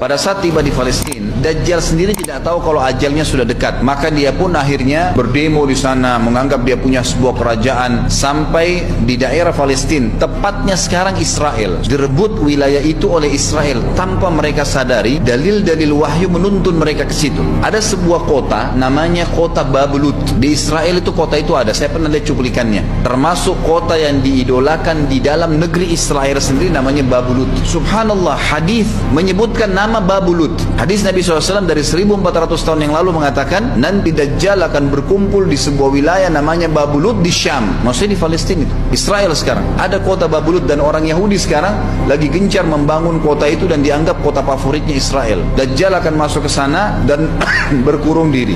Pada saat tiba di Palestina, Dajjal sendiri tidak tahu kalau ajalnya sudah dekat. Maka dia pun akhirnya berdemo di sana, menganggap dia punya sebuah kerajaan sampai di daerah Palestina. Tepatnya sekarang Israel. Direbut wilayah itu oleh Israel tanpa mereka sadari. Dalil-dalil wahyu menuntun mereka ke situ. Ada sebuah kota namanya kota Babulut. Di Israel itu kota itu ada. Saya pernah lihat cuplikannya. Termasuk kota yang diidolakan di dalam negeri Israel sendiri namanya Babulut. Subhanallah, hadis menyebutkan nama Babulut. Hadis Nabi SAW dari 1400 tahun yang lalu mengatakan nanti Dajjal akan berkumpul di sebuah wilayah namanya Babulut di Syam. Maksudnya di Palestina itu. Israel sekarang. Ada kota Babulut dan orang Yahudi sekarang lagi gencar membangun kota itu dan dianggap kota favoritnya Israel. Dajjal akan masuk ke sana dan berkurung diri.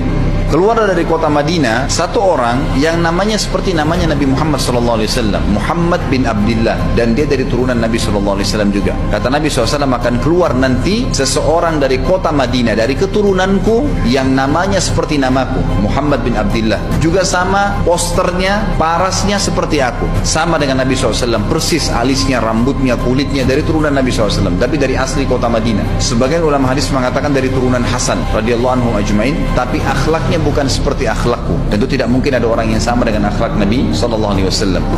Keluar dari kota Madinah satu orang yang namanya seperti namanya Nabi Muhammad SAW, Muhammad bin Abdullah, dan dia dari turunan Nabi SAW juga. Kata Nabi SAW akan keluar nanti seseorang dari kota Madinah, dari keturunanku yang namanya seperti namaku, Muhammad bin Abdullah. Juga sama posternya, parasnya seperti aku, sama dengan Nabi SAW, persis alisnya, rambutnya, kulitnya dari turunan Nabi SAW, tapi dari asli kota Madinah. Sebagian ulama hadis mengatakan dari turunan Hasan radhiyallahu anhu ajmain, tapi akhlaknya bukan seperti akhlakku. Tentu tidak mungkin ada orang yang sama dengan akhlak Nabi SAW.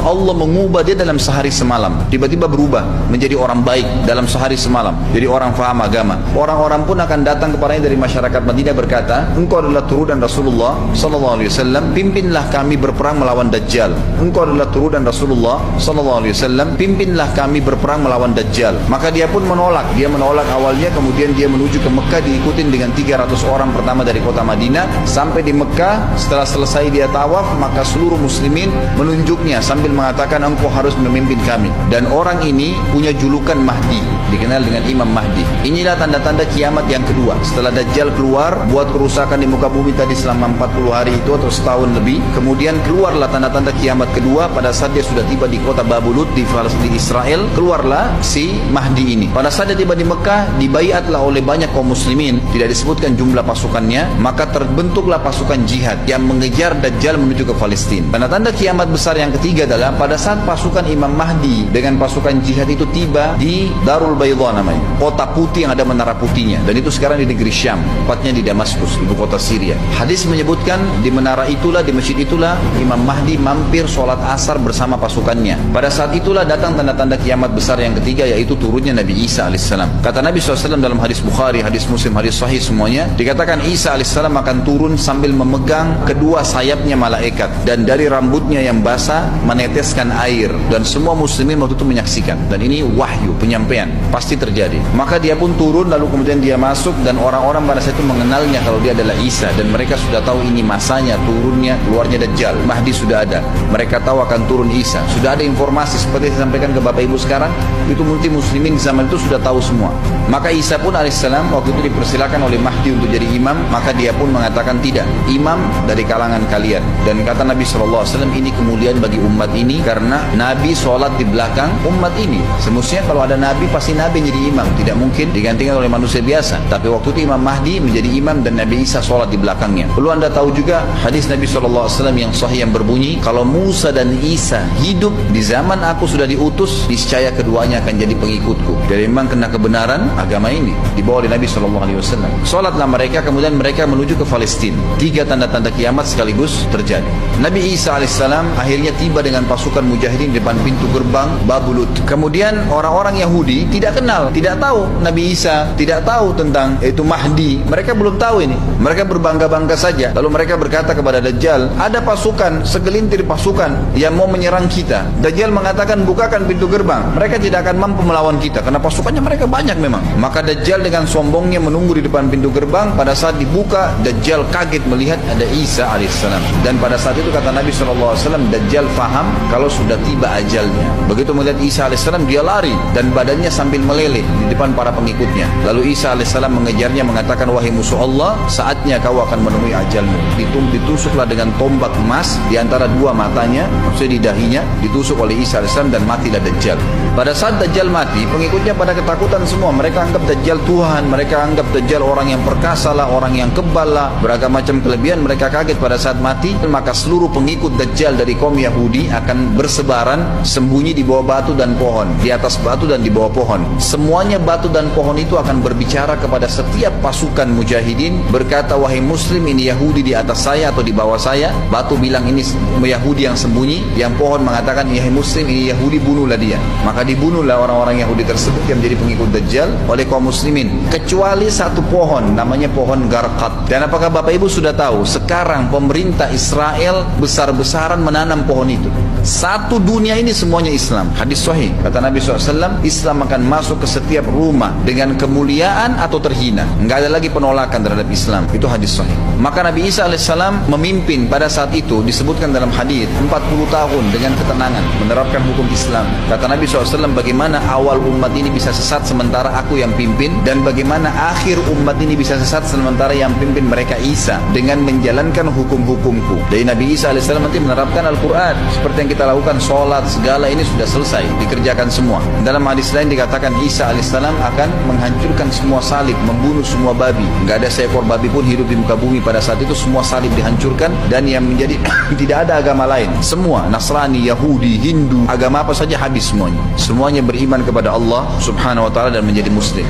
Allah mengubah dia dalam sehari semalam. Tiba-tiba berubah menjadi orang baik dalam sehari semalam. Jadi orang faham agama. Orang-orang pun akan datang kepadanya dari masyarakat Madinah berkata, engkau adalah turunan Rasulullah SAW, pimpinlah kami berperang melawan Dajjal. Engkau adalah turunan Rasulullah SAW, pimpinlah kami berperang melawan Dajjal. Maka dia pun menolak. Dia menolak awalnya, kemudian dia menuju ke Mekah diikutin dengan 300 orang pertama dari kota Madinah. Sampai di Mekah, setelah selesai dia tawaf, maka seluruh muslimin menunjuknya sambil mengatakan engkau harus memimpin kami. Dan orang ini punya julukan Mahdi, dikenal dengan Imam Mahdi. Inilah tanda-tanda kiamat yang kedua. Setelah Dajjal keluar, buat kerusakan di muka bumi tadi selama 40 hari itu atau setahun lebih. Kemudian keluarlah tanda-tanda kiamat kedua pada saat dia sudah tiba di kota Babulut di Israel. Keluarlah si Mahdi ini. Pada saat dia tiba di Mekah, dibaiatlah oleh banyak kaum muslimin. Tidak disebutkan jumlah pasukannya, maka terbentuklah pasukan jihad yang mengejar Dajjal menuju ke Palestina. Tanda-tanda kiamat besar yang ketiga adalah pada saat pasukan Imam Mahdi dengan pasukan jihad itu tiba di Darul Baydha namanya, kota putih yang ada menara putihnya, dan itu sekarang di negeri Syam, tepatnya di Damaskus, ibu kota Syria. Hadis menyebutkan di menara itulah, di masjid itulah Imam Mahdi mampir sholat asar bersama pasukannya. Pada saat itulah datang tanda-tanda kiamat besar yang ketiga, yaitu turunnya Nabi Isa alaihissalam. Kata Nabi SAW dalam hadis Bukhari, hadis Muslim, hadis Sahih semuanya, dikatakan Isa alaihissalam akan turun sambil memegang kedua sayapnya malaikat, dan dari rambutnya yang basah meneteskan air, dan semua muslimin waktu itu menyaksikan. Dan ini wahyu, penyampaian, pasti terjadi. Maka dia pun turun, lalu kemudian dia masuk, dan orang-orang pada saat itu mengenalnya kalau dia adalah Isa, dan mereka sudah tahu ini masanya turunnya, keluarnya Dajjal. Mahdi sudah ada, mereka tahu akan turun Isa. Sudah ada informasi seperti saya sampaikan ke Bapak Ibu sekarang, itu multi muslimin di zaman itu sudah tahu semua. Maka Isa pun alaihissalam waktu itu dipersilakan oleh Mahdi untuk jadi imam, maka dia pun mengatakan tidak, imam dari kalangan kalian. Dan kata Nabi SAW, ini kemuliaan bagi umat ini karena Nabi sholat di belakang umat ini. Semestinya kalau ada Nabi, pasti Nabi jadi imam, tidak mungkin digantikan oleh manusia biasa. Tapi waktu itu Imam Mahdi menjadi imam dan Nabi Isa sholat di belakangnya. Perlu anda tahu juga hadis Nabi SAW yang sahih yang berbunyi, kalau Musa dan Isa hidup di zaman aku sudah diutus, niscaya keduanya akan jadi pengikutku. Jadi memang kena kebenaran agama ini dibawa oleh Nabi SAW. Sholatlah mereka, kemudian mereka menuju ke Palestina. Tiga tanda-tanda kiamat sekaligus terjadi. Nabi Isa alaihissalam akhirnya tiba dengan pasukan mujahidin di depan pintu gerbang Babulut. Kemudian orang-orang Yahudi tidak kenal, tidak tahu Nabi Isa, tidak tahu tentang itu Mahdi. Mereka belum tahu ini. Mereka berbangga-bangga saja. Lalu mereka berkata kepada Dajjal, ada pasukan, segelintir pasukan yang mau menyerang kita. Dajjal mengatakan, bukakan pintu gerbang. Mereka tidak akan mampu melawan kita karena pasukannya mereka banyak memang. Maka Dajjal dengan sombongnya menunggu di depan pintu gerbang. Pada saat dibuka, Dajjal kaget melihat ada Isa alaihissalam. Dan pada saat itu kata Nabi SAW, Dajjal faham kalau sudah tiba ajalnya. Begitu melihat Isa alaihissalam, dia lari dan badannya sambil meleleh di depan para pengikutnya. Lalu Isa alaihissalam mengejar penyairnya mengatakan, wahai musuh Allah, saatnya kau akan menemui ajalmu. Ditusuklah dengan tombak emas di antara dua matanya, maksudnya di dahinya, ditusuk oleh Isa AS dan matilah Dajjal. Pada saat Dajjal mati, pengikutnya pada ketakutan semua. Mereka anggap Dajjal Tuhan, mereka anggap Dajjal orang yang perkasa lah, orang yang kebal lah, beragam macam kelebihan. Mereka kaget pada saat mati. Maka seluruh pengikut Dajjal dari kaum Yahudi akan bersebaran sembunyi di bawah batu dan pohon, di atas batu dan di bawah pohon. Semuanya batu dan pohon itu akan berbicara kepada setiap pasukan mujahidin, berkata, wahai muslim, ini Yahudi di atas saya atau di bawah saya. Batu bilang ini Yahudi yang sembunyi, yang pohon mengatakan, wahai muslim, ini Yahudi, bunuhlah dia. Maka dibunuhlah orang-orang Yahudi tersebut yang menjadi pengikut Dajjal oleh kaum muslimin, kecuali satu pohon, namanya pohon Garqad. Dan apakah Bapak Ibu sudah tahu, sekarang pemerintah Israel besar-besaran menanam pohon itu. Satu dunia ini semuanya Islam. Hadis sahih, kata Nabi SAW, Islam akan masuk ke setiap rumah dengan kemuliaan atau terhina. Enggak ada lagi penolakan terhadap Islam. Itu hadis sahih. Maka Nabi Isa AS memimpin pada saat itu, disebutkan dalam hadis, 40 tahun dengan ketenangan menerapkan hukum Islam. Kata Nabi SAW, bagaimana awal umat ini bisa sesat sementara aku yang pimpin, dan bagaimana akhir umat ini bisa sesat sementara yang pimpin mereka Isa, dengan menjalankan hukum-hukumku. Dari Nabi Isa AS nanti menerapkan Al-Quran seperti yang kita lakukan, sholat, segala ini sudah selesai, dikerjakan semua. Dalam hadis lain dikatakan Isa AS akan menghancurkan semua salib, membunuh semua babi. Nggak ada seekor babi pun hidup di muka bumi pada saat itu, semua salib dihancurkan, dan yang menjadi tidak ada agama lain. Semua Nasrani, Yahudi, Hindu, agama apa saja habis semuanya. Semuanya beriman kepada Allah Subhanahu wa taala dan menjadi muslim.